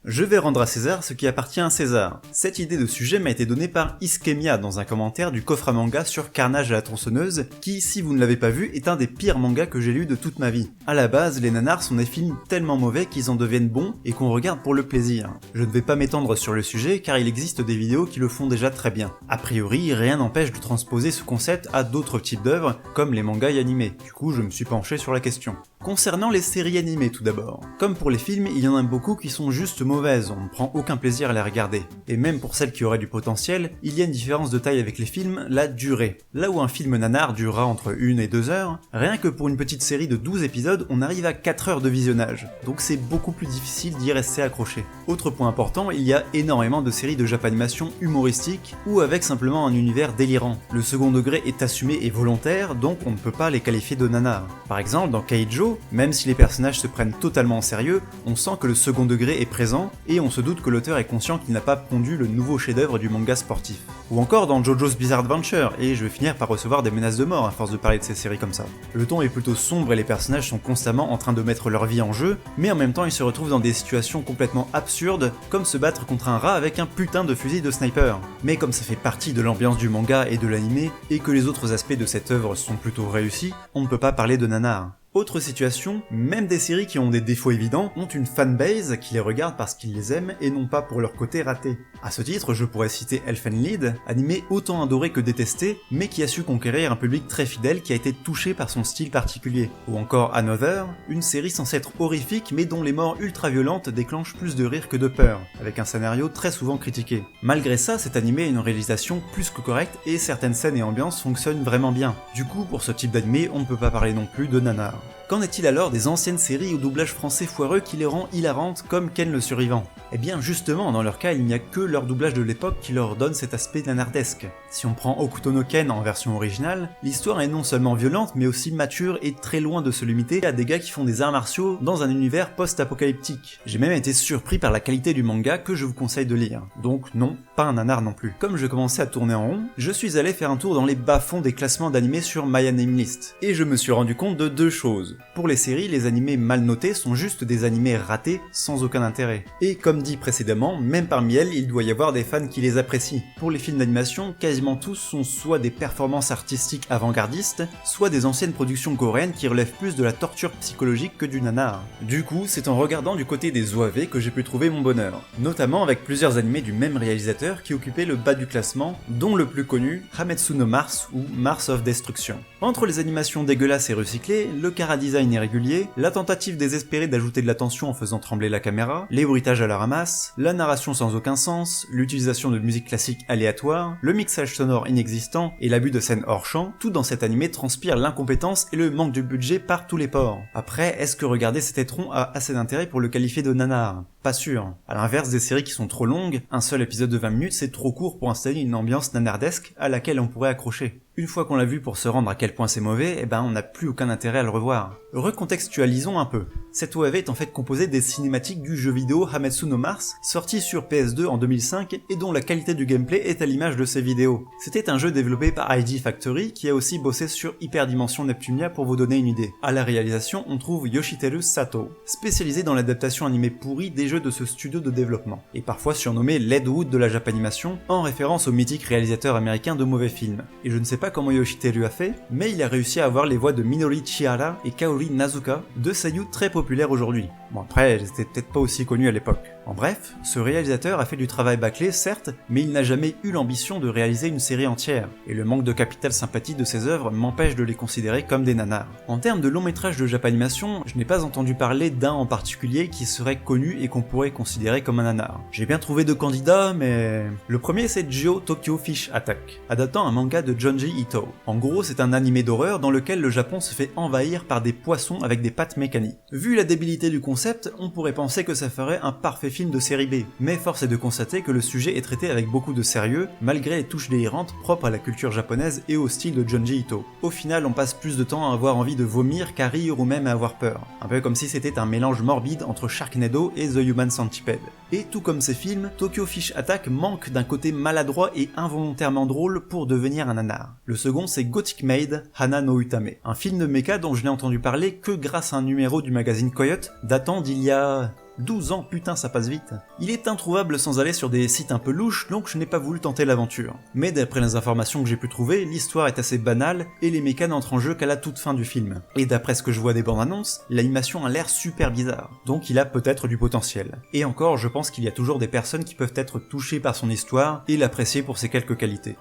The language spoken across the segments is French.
Je vais rendre à César ce qui appartient à César. Cette idée de sujet m'a été donnée par Iskemia dans un commentaire du coffre à manga sur Carnage à la tronçonneuse, qui, si vous ne l'avez pas vu, est un des pires mangas que j'ai lus de toute ma vie. À la base, les nanars sont des films tellement mauvais qu'ils en deviennent bons et qu'on regarde pour le plaisir. Je ne vais pas m'étendre sur le sujet car il existe des vidéos qui le font déjà très bien. A priori, rien n'empêche de transposer ce concept à d'autres types d'œuvres, comme les mangas et animés. Du coup, je me suis penché sur la question. Concernant les séries animées tout d'abord. Comme pour les films, il y en a beaucoup qui sont juste mauvaises, on ne prend aucun plaisir à les regarder. Et même pour celles qui auraient du potentiel, il y a une différence de taille avec les films, la durée. Là où un film nanar durera entre 1 et 2 heures, rien que pour une petite série de 12 épisodes, on arrive à 4 heures de visionnage. Donc c'est beaucoup plus difficile d'y rester accroché. Autre point important, il y a énormément de séries de Japanimation humoristiques, ou avec simplement un univers délirant. Le second degré est assumé et volontaire, donc on ne peut pas les qualifier de nanar. Par exemple, dans Keijo, même si les personnages se prennent totalement en sérieux, on sent que le second degré est présent et on se doute que l'auteur est conscient qu'il n'a pas pondu le nouveau chef-d'œuvre du manga sportif. Ou encore dans JoJo's Bizarre Adventure, et je vais finir par recevoir des menaces de mort à force de parler de ces séries comme ça. Le ton est plutôt sombre et les personnages sont constamment en train de mettre leur vie en jeu, mais en même temps ils se retrouvent dans des situations complètement absurdes, comme se battre contre un rat avec un putain de fusil de sniper. Mais comme ça fait partie de l'ambiance du manga et de l'anime, et que les autres aspects de cette œuvre sont plutôt réussis, on ne peut pas parler de nanar. Autre situation, même des séries qui ont des défauts évidents ont une fanbase qui les regarde parce qu'ils les aiment et non pas pour leur côté raté. À ce titre, je pourrais citer Elfen Lied, animé autant adoré que détesté, mais qui a su conquérir un public très fidèle qui a été touché par son style particulier. Ou encore Another, une série censée être horrifique mais dont les morts ultra violentes déclenchent plus de rire que de peur, avec un scénario très souvent critiqué. Malgré ça, cet animé a une réalisation plus que correcte et certaines scènes et ambiances fonctionnent vraiment bien. Du coup, pour ce type d'animé, on ne peut pas parler non plus de nanar. Qu'en est-il alors des anciennes séries au doublage français foireux qui les rend hilarantes comme Ken le Survivant? Eh bien justement, dans leur cas, il n'y a que leur doublage de l'époque qui leur donne cet aspect nanardesque. Si on prend Hokuto no Ken en version originale, l'histoire est non seulement violente mais aussi mature et très loin de se limiter à des gars qui font des arts martiaux dans un univers post-apocalyptique. J'ai même été surpris par la qualité du manga que je vous conseille de lire. Donc non, pas un nanar non plus. Comme je commençais à tourner en rond, je suis allé faire un tour dans les bas-fonds des classements d'animés sur My Anime List. Et je me suis rendu compte de deux choses. Pour les séries, les animés mal notés sont juste des animés ratés sans aucun intérêt. Et comme dit précédemment, même parmi elles, il doit y avoir des fans qui les apprécient. Pour les films d'animation, quasiment tous sont soit des performances artistiques avant-gardistes, soit des anciennes productions coréennes qui relèvent plus de la torture psychologique que du nanar. Du coup, c'est en regardant du côté des OAV que j'ai pu trouver mon bonheur. Notamment avec plusieurs animés du même réalisateur qui occupaient le bas du classement, dont le plus connu, Hametsu no Mars ou Mars of Destruction. Entre les animations dégueulasses et recyclées, le chara-design irrégulier, la tentative désespérée d'ajouter de la tension en faisant trembler la caméra, les bruitages à la ramasse, la narration sans aucun sens, l'utilisation de musique classique aléatoire, le mixage sonore inexistant et l'abus de scènes hors champ, tout dans cet animé transpire l'incompétence et le manque de budget par tous les ports. Après, est-ce que regarder cet étron a assez d'intérêt pour le qualifier de nanar? Pas sûr. À l'inverse des séries qui sont trop longues, un seul épisode de 20 minutes c'est trop court pour installer une ambiance nanardesque à laquelle on pourrait accrocher. Une fois qu'on l'a vu pour se rendre à quel point c'est mauvais, eh ben on n'a plus aucun intérêt à le revoir. Recontextualisons un peu. Cette OAV est en fait composée des cinématiques du jeu vidéo Hametsu no Mars, sorti sur PS2 en 2005 et dont la qualité du gameplay est à l'image de ses vidéos. C'était un jeu développé par ID Factory qui a aussi bossé sur Hyperdimension Neptunia pour vous donner une idée. À la réalisation, on trouve Yoshiteru Sato, spécialisé dans l'adaptation animée pourrie des jeux de ce studio de développement, et parfois surnommé l'Ed Wood de la Japanimation, en référence au mythique réalisateur américain de mauvais films. Et je ne sais pas comment Yoshiteru a fait, mais il a réussi à avoir les voix de Minori Chihara et Kaori Nazuka, deux seiyuu très populaires aujourd'hui. Bon après, elles étaient peut-être pas aussi connues à l'époque. En bref, ce réalisateur a fait du travail bâclé, certes, mais il n'a jamais eu l'ambition de réaliser une série entière, et le manque de capital sympathie de ses œuvres m'empêche de les considérer comme des nanars. En termes de long métrage de Japanimation, je n'ai pas entendu parler d'un en particulier qui serait connu et qu'on pourrait considérer comme un nanar. J'ai bien trouvé deux candidats, mais... Le premier c'est Gyo Tokyo Fish Attack, adaptant un manga de Junji Ito. En gros, c'est un animé d'horreur dans lequel le Japon se fait envahir par des poissons avec des pattes mécaniques. Vu la débilité du concept, on pourrait penser que ça ferait un parfait film de série B, mais force est de constater que le sujet est traité avec beaucoup de sérieux, malgré les touches délirantes propres à la culture japonaise et au style de Junji Ito. Au final, on passe plus de temps à avoir envie de vomir qu'à rire ou même à avoir peur. Un peu comme si c'était un mélange morbide entre Sharknado et The Human Centipede. Et tout comme ces films, Tokyo Fish Attack manque d'un côté maladroit et involontairement drôle pour devenir un nanar. Le second c'est Gothic Maid, Hana no Utame, un film de mecha dont je n'ai entendu parler que grâce à un numéro du magazine Coyote datant d'il y a 12 ans, putain ça passe vite. Il est introuvable sans aller sur des sites un peu louches, donc je n'ai pas voulu tenter l'aventure. Mais d'après les informations que j'ai pu trouver, l'histoire est assez banale et les mécanes entrent en jeu qu'à la toute fin du film. Et d'après ce que je vois des bandes annonces, l'animation a l'air super bizarre, donc il a peut-être du potentiel. Et encore, je pense qu'il y a toujours des personnes qui peuvent être touchées par son histoire et l'apprécier pour ses quelques qualités.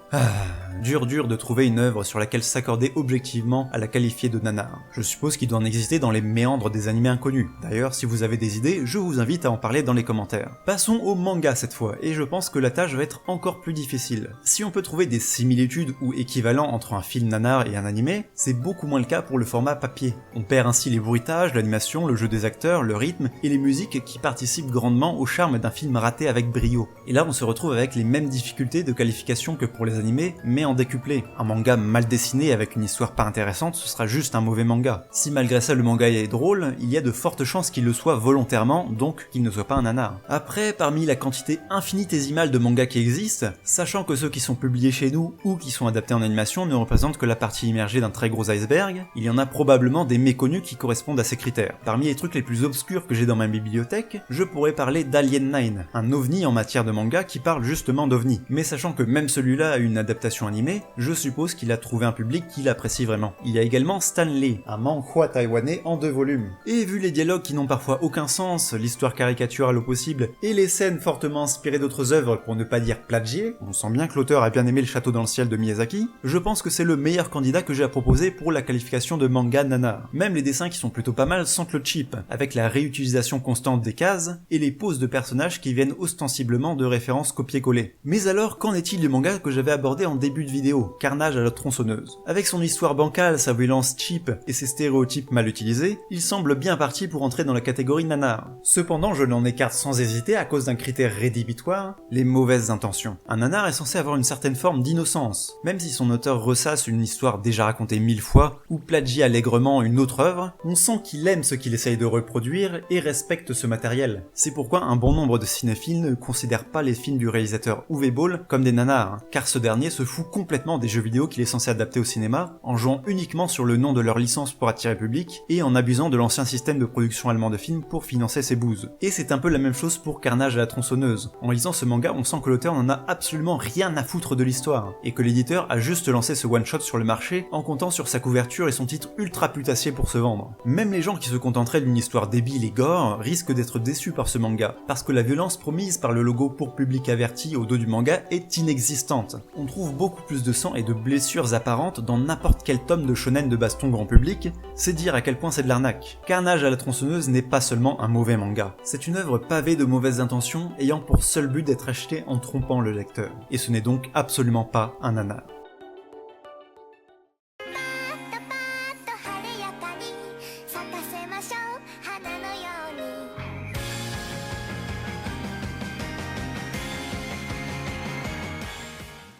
Dur de trouver une œuvre sur laquelle s'accorder objectivement à la qualifier de nanar. Je suppose qu'il doit en exister dans les méandres des animés inconnus. D'ailleurs, si vous avez des idées, je vous invite à en parler dans les commentaires. Passons au manga cette fois, et je pense que la tâche va être encore plus difficile. Si on peut trouver des similitudes ou équivalents entre un film nanar et un animé, c'est beaucoup moins le cas pour le format papier. On perd ainsi les bruitages, l'animation, le jeu des acteurs, le rythme et les musiques qui participent grandement au charme d'un film raté avec brio. Et là on se retrouve avec les mêmes difficultés de qualification que pour les animés, mais en décuplé. Un manga mal dessiné avec une histoire pas intéressante, ce sera juste un mauvais manga. Si malgré ça le manga est drôle, il y a de fortes chances qu'il le soit volontairement, donc qu'il ne soit pas un nanar. Après, parmi la quantité infinitésimale de mangas qui existent, sachant que ceux qui sont publiés chez nous ou qui sont adaptés en animation ne représentent que la partie immergée d'un très gros iceberg, il y en a probablement des méconnus qui correspondent à ces critères. Parmi les trucs les plus obscurs que j'ai dans ma bibliothèque, je pourrais parler d'Alien 9, un ovni en matière de manga qui parle justement d'ovni. Mais sachant que même celui-là a une adaptation animée, je suppose qu'il a trouvé un public qui l'apprécie vraiment. Il y a également Stanley, un manhwa taïwanais en 2 volumes. Et vu les dialogues qui n'ont parfois aucun sens, l'histoire caricaturale au possible, et les scènes fortement inspirées d'autres œuvres pour ne pas dire plagiées, on sent bien que l'auteur a bien aimé le château dans le ciel de Miyazaki, je pense que c'est le meilleur candidat que j'ai à proposer pour la qualification de manga nanar. Même les dessins qui sont plutôt pas mal sentent le cheap, avec la réutilisation constante des cases, et les poses de personnages qui viennent ostensiblement de références copier-coller. Mais alors, qu'en est-il du manga que j'avais abordé en début de vidéo, Carnage à la tronçonneuse? Avec son histoire bancale, sa violence cheap et ses stéréotypes mal utilisés, il semble bien parti pour entrer dans la catégorie nanar. Cependant, je l'en écarte sans hésiter à cause d'un critère rédhibitoire, les mauvaises intentions. Un nanar est censé avoir une certaine forme d'innocence, même si son auteur ressasse une histoire déjà racontée 1000 fois, ou plagie allègrement une autre œuvre, on sent qu'il aime ce qu'il essaye de reproduire et respecte ce matériel. C'est pourquoi un bon nombre de cinéphiles ne considèrent pas les films du réalisateur Uwe Boll comme des nanars, car ce dernier se fout complètement des jeux vidéo qu'il est censé adapter au cinéma, en jouant uniquement sur le nom de leur licence pour attirer le public, et en abusant de l'ancien système de production allemand de films pour financer ses bouses. Et c'est un peu la même chose pour Carnage à la tronçonneuse. En lisant ce manga, on sent que l'auteur n'en a absolument rien à foutre de l'histoire, et que l'éditeur a juste lancé ce one-shot sur le marché en comptant sur sa couverture et son titre ultra putassier pour se vendre. Même les gens qui se contenteraient d'une histoire débile et gore risquent d'être déçus par ce manga, parce que la violence promise par le logo pour public averti au dos du manga est inexistante. On trouve beaucoup plus de sang et de blessures apparentes dans n'importe quel tome de shonen de baston grand public, c'est dire à quel point c'est de l'arnaque. Carnage à la tronçonneuse n'est pas seulement un mauvais manga, c'est une œuvre pavée de mauvaises intentions ayant pour seul but d'être achetée en trompant le lecteur. Et ce n'est donc absolument pas un nanar.